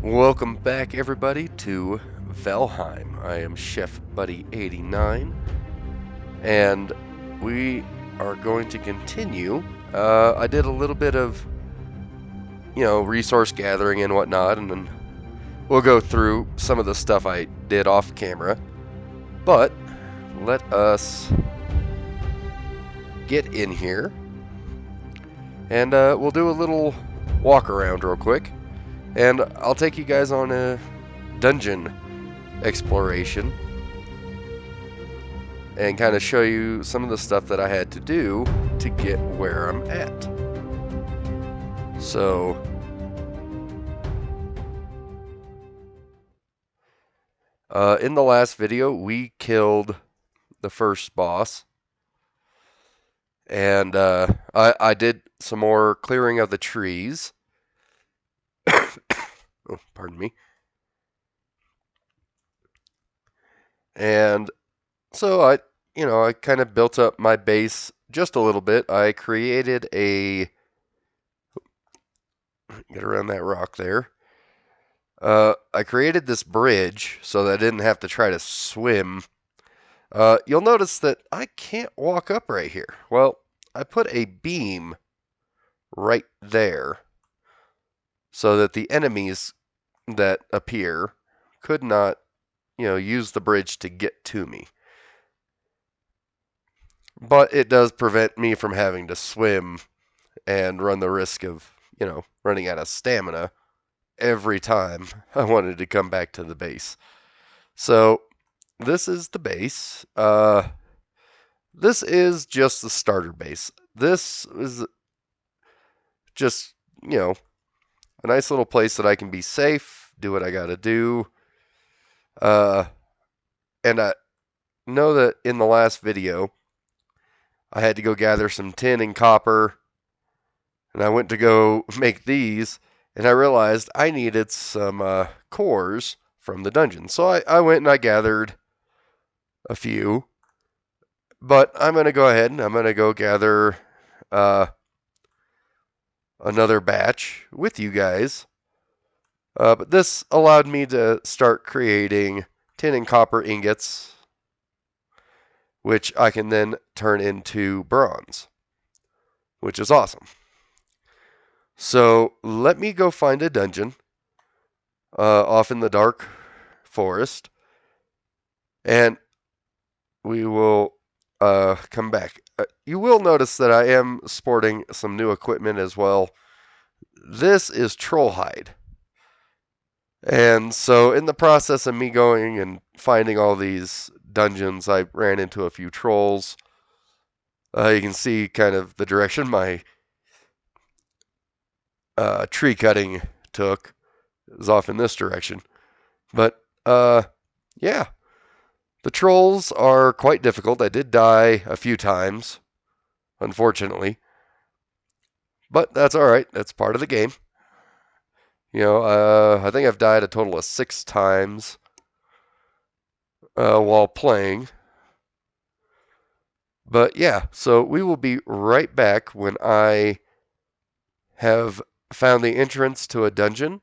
Welcome back, everybody, to Valheim. I am Chef Buddy 89, and we are going to continue. I did a little bit of, resource gathering and whatnot, and then we'll go through some of the stuff I did off camera. But let us get in here, and we'll do a little walk around real quick, and I'll take you guys on a dungeon exploration and kind of show you some of the stuff that I had to do to get where I'm at. So, in the last video, we killed the first boss, and I did some more clearing of the trees. Oh, pardon me. And so I kind of built up my base just a little bit. I created get around that rock there. I created this bridge so that I didn't have to try to swim. You'll notice that I can't walk up right here. Well, I put a beam right there so that the enemies that appear could not, use the bridge to get to me. But it does prevent me from having to swim and run the risk of, running out of stamina every time I wanted to come back to the base. So this is the base. This is just the starter base. This is just, a nice little place that I can be safe, do what I gotta do. And I know that in the last video, I had to go gather some tin and copper, and I went to go make these, and I realized I needed some cores from the dungeon. So I went and I gathered a few, but I'm going to go ahead and I'm going to go gather another batch with you guys. But this allowed me to start creating tin and copper ingots, which I can then turn into bronze, which is awesome. So let me go find a dungeon off in the dark forest, and we will come back. You will notice that I am sporting some new equipment as well. This is troll hide. And so, in the process of me going and finding all these dungeons, I ran into a few trolls. You can see kind of the direction my tree cutting took. It was off in this direction. But, yeah. The trolls are quite difficult. I did die a few times, unfortunately. But that's alright. That's part of the game. I think I've died a total of 6 times while playing. But yeah, so we will be right back when I have found the entrance to a dungeon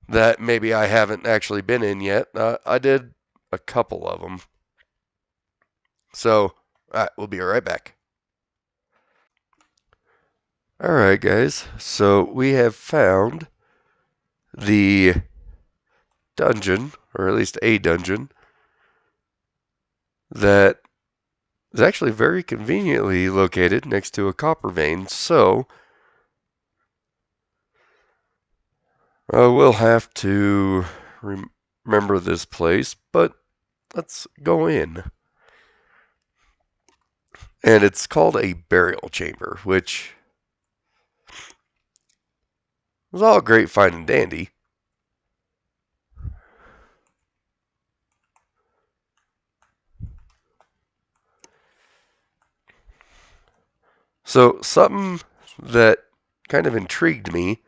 that maybe I haven't actually been in yet. I did a couple of them. So, we'll be right back. Alright, guys, so we have found the dungeon, or at least a dungeon, that is actually very conveniently located next to a copper vein. So, we'll have to remember this place, but let's go in. And it's called a burial chamber, which was all great, fine, and dandy. So, something that kind of intrigued me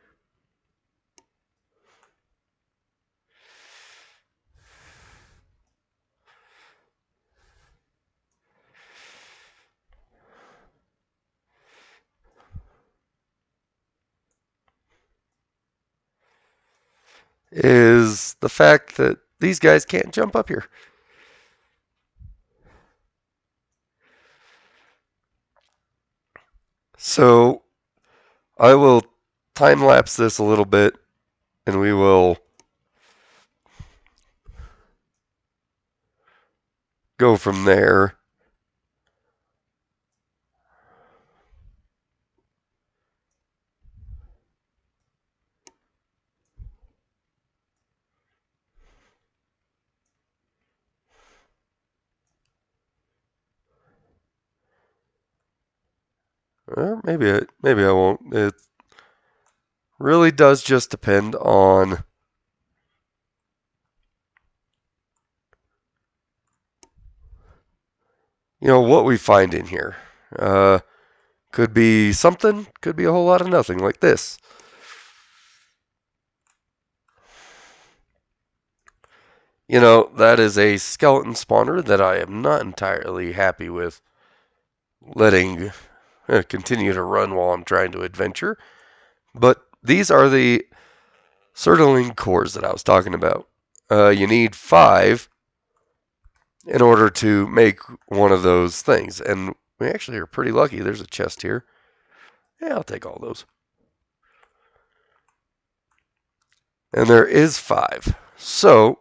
is the fact that these guys can't jump up here. So I will time lapse this a little bit and we will go from there. Maybe I won't. It really does just depend on what we find in here. Uh, could be something, could be a whole lot of nothing, like this. That is a skeleton spawner that I am not entirely happy with letting continue to run while I'm trying to adventure. But these are the Sertaling cores that I was talking about. You need 5 in order to make one of those things. And we actually are pretty lucky. There's a chest here. Yeah, I'll take all those. And there is 5. So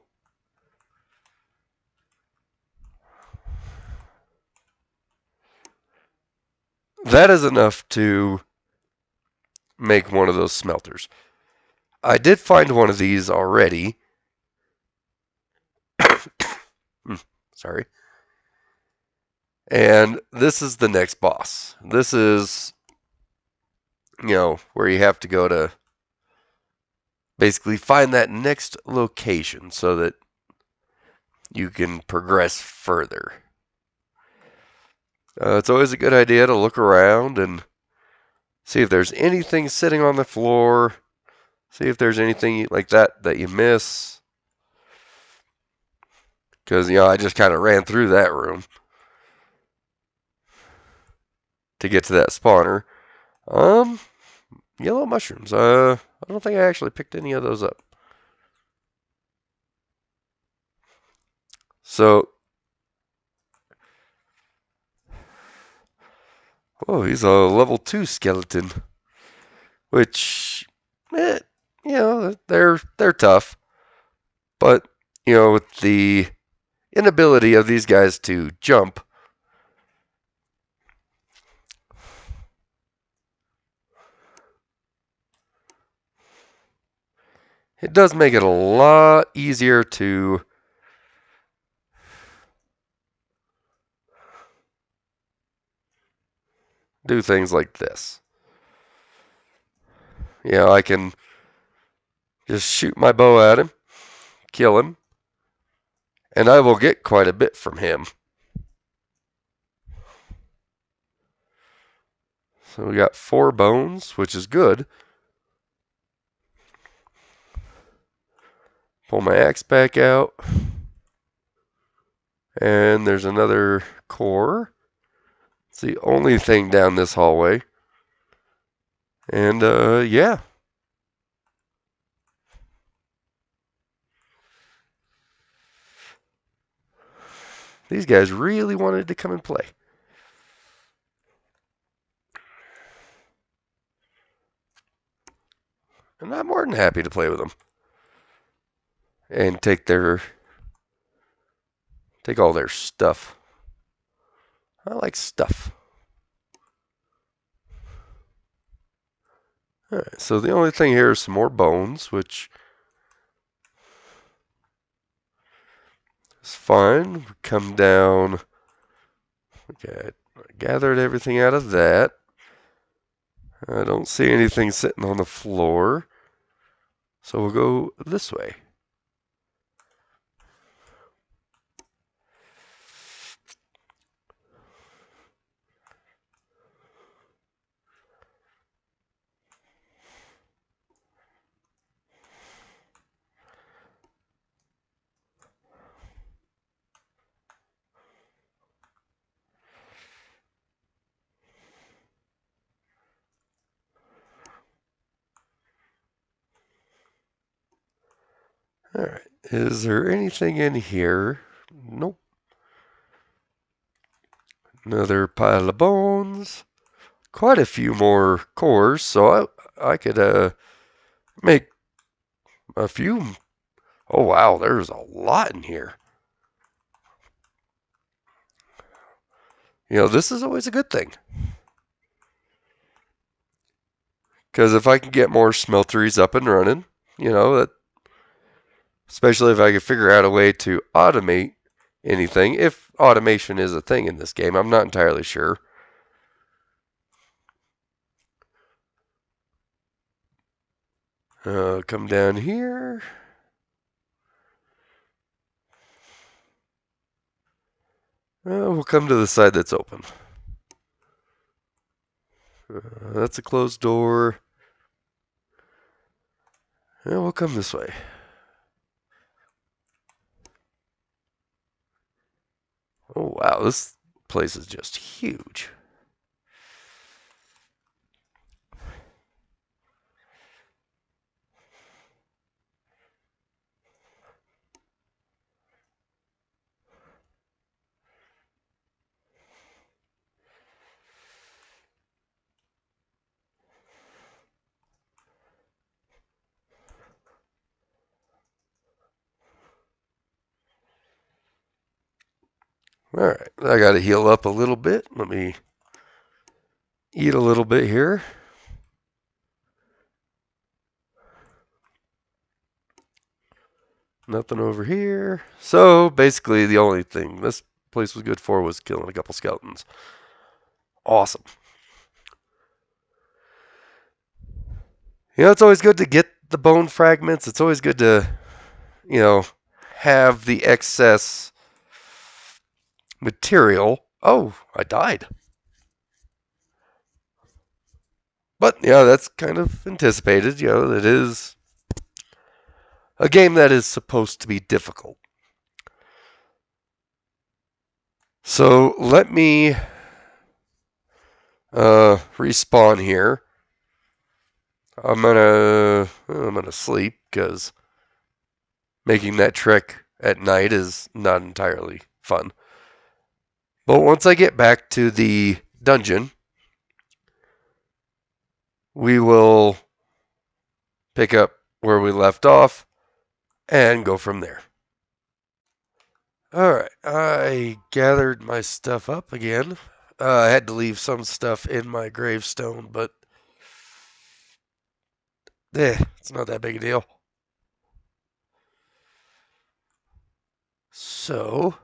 that is enough to make one of those smelters. I did find one of these already. Sorry. And this is the next boss. This is, where you have to go to basically find that next location so that you can progress further. It's always a good idea to look around and see if there's anything sitting on the floor. See if there's anything like that you miss. Because, I just kind of ran through that room to get to that spawner. Yellow mushrooms. I don't think I actually picked any of those up. So, oh, he's a level 2 skeleton, which, eh, they're tough. But, with the inability of these guys to jump, it does make it a lot easier to do things like this. I can just shoot my bow at him, kill him, and I will get quite a bit from him. So we got 4 bones, which is good. Pull my axe back out. And there's another core. It's the only thing down this hallway. And yeah. These guys really wanted to come and play. And I'm more than happy to play with them. And take all their stuff. I like stuff. Alright, so the only thing here is some more bones, which is fine. We come down. Okay, I gathered everything out of that. I don't see anything sitting on the floor. So we'll go this way. Alright, is there anything in here? Nope. Another pile of bones. Quite a few more cores, so I could make a few. Oh wow, there's a lot in here. This is always a good thing. Because if I can get more smelteries up and running, that, especially if I can figure out a way to automate anything, if automation is a thing in this game, I'm not entirely sure. Come down here. We'll come to the side that's open. That's a closed door. We'll come this way. Oh wow, this place is just huge. Alright, I gotta heal up a little bit. Let me eat a little bit here. Nothing over here. So basically, the only thing this place was good for was killing a couple skeletons. Awesome. It's always good to get the bone fragments. It's always good to, have the excess material. Oh, I died. But, that's kind of anticipated. It is a game that is supposed to be difficult. So let me respawn here. I'm gonna sleep because making that trek at night is not entirely fun. But once I get back to the dungeon, we will pick up where we left off and go from there. Alright, I gathered my stuff up again. I had to leave some stuff in my gravestone, but it's not that big a deal. So,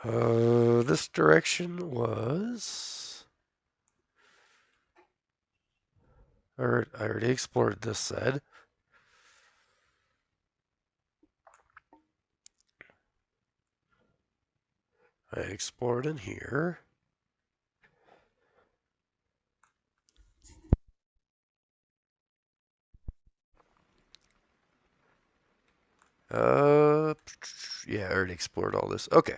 this direction was. I already explored this side. I explored in here. Yeah, I already explored all this. Okay.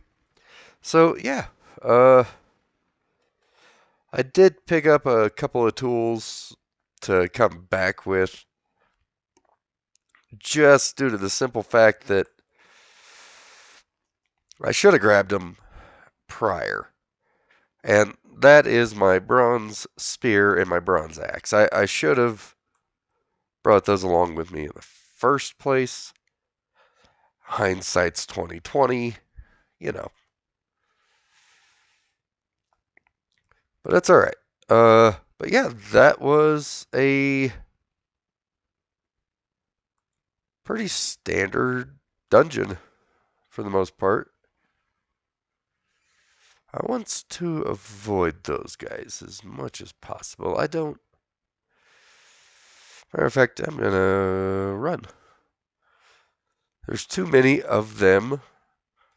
So, yeah. I did pick up a couple of tools to come back with, just due to the simple fact that I should have grabbed them prior. And that is my bronze spear and my bronze axe. I should have brought those along with me in the first place. Hindsight's 2020, you know. But that's all right. But yeah, that was a pretty standard dungeon for the most part. I want to avoid those guys as much as possible. I don't. Matter of fact, I'm gonna run. There's too many of them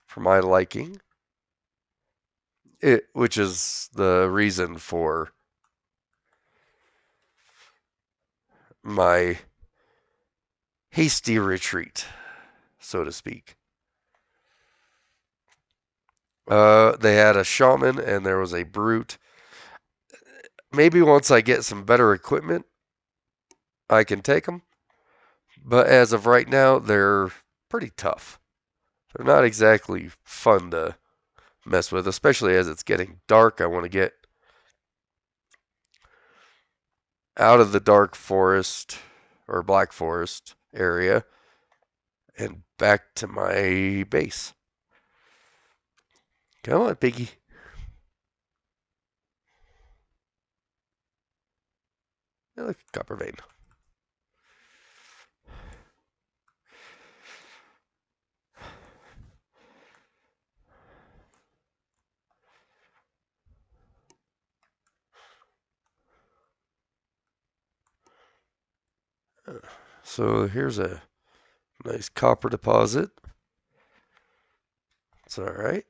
for my liking. Which is the reason for my hasty retreat, so to speak. They had a shaman and there was a brute. Maybe once I get some better equipment, I can take them. But as of right now, they're pretty tough. They're not exactly fun to mess with, especially as it's getting dark. I want to get out of the dark forest or black forest area and back to my base. Come on, piggy. I like a copper vein. So here's a nice copper deposit. It's all right.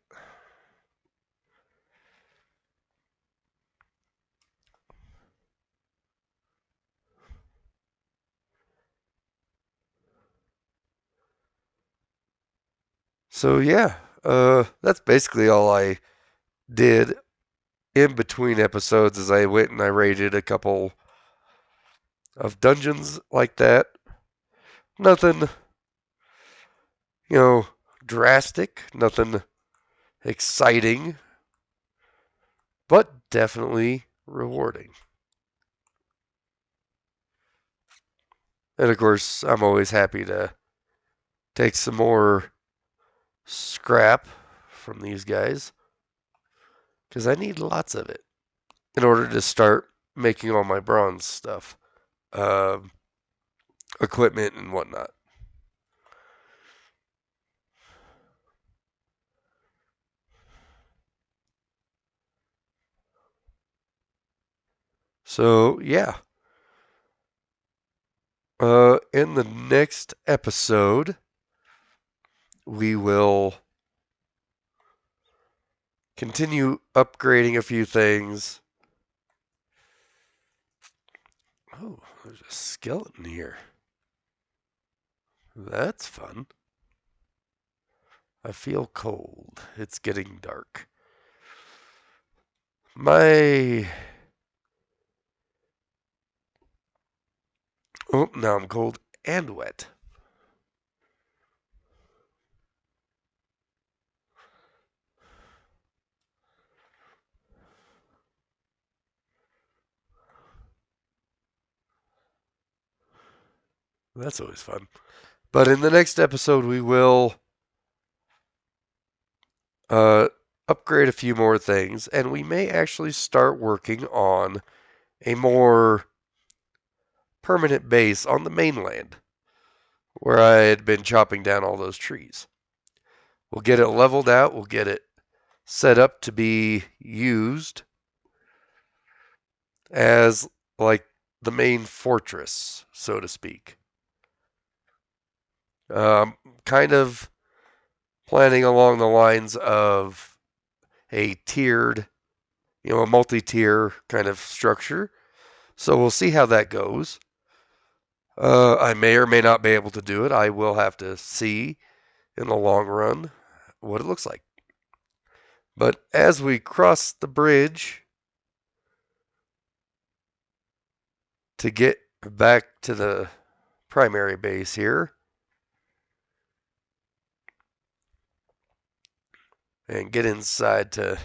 So yeah, that's basically all I did in between episodes as I went and I raided a couple of dungeons like that. Nothing, you know, drastic, nothing exciting, but definitely rewarding. And of course, I'm always happy to take some more scrap from these guys because I need lots of it in order to start making all my bronze stuff, uh, equipment, and whatnot. So, yeah. In the next episode, we will continue upgrading a few things. Oh, there's a skeleton here. That's fun. I feel cold. It's getting dark. My. Oh, now I'm cold and wet. That's always fun. But in the next episode, we will uh, upgrade a few more things, and we may actually start working on a more permanent base on the mainland where I had been chopping down all those trees. We'll get it leveled out, we'll get it set up to be used as like the main fortress, so to speak. Kind of planning along the lines of a tiered, a multi-tier kind of structure. So we'll see how that goes. I may or may not be able to do it. I will have to see in the long run what it looks like. But as we cross the bridge to get back to the primary base here and get inside to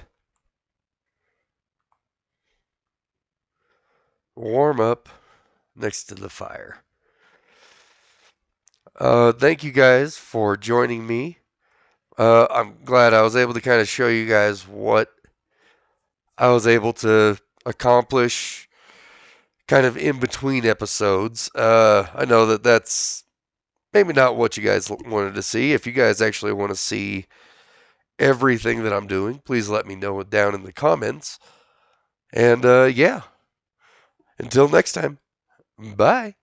warm up next to the fire. Thank you guys for joining me. I'm glad I was able to kind of show you guys what I was able to accomplish kind of in between episodes. I know that that's maybe not what you guys wanted to see. If you guys actually want to see everything that I'm doing, please let me know it down in the comments. And yeah, until next time, bye.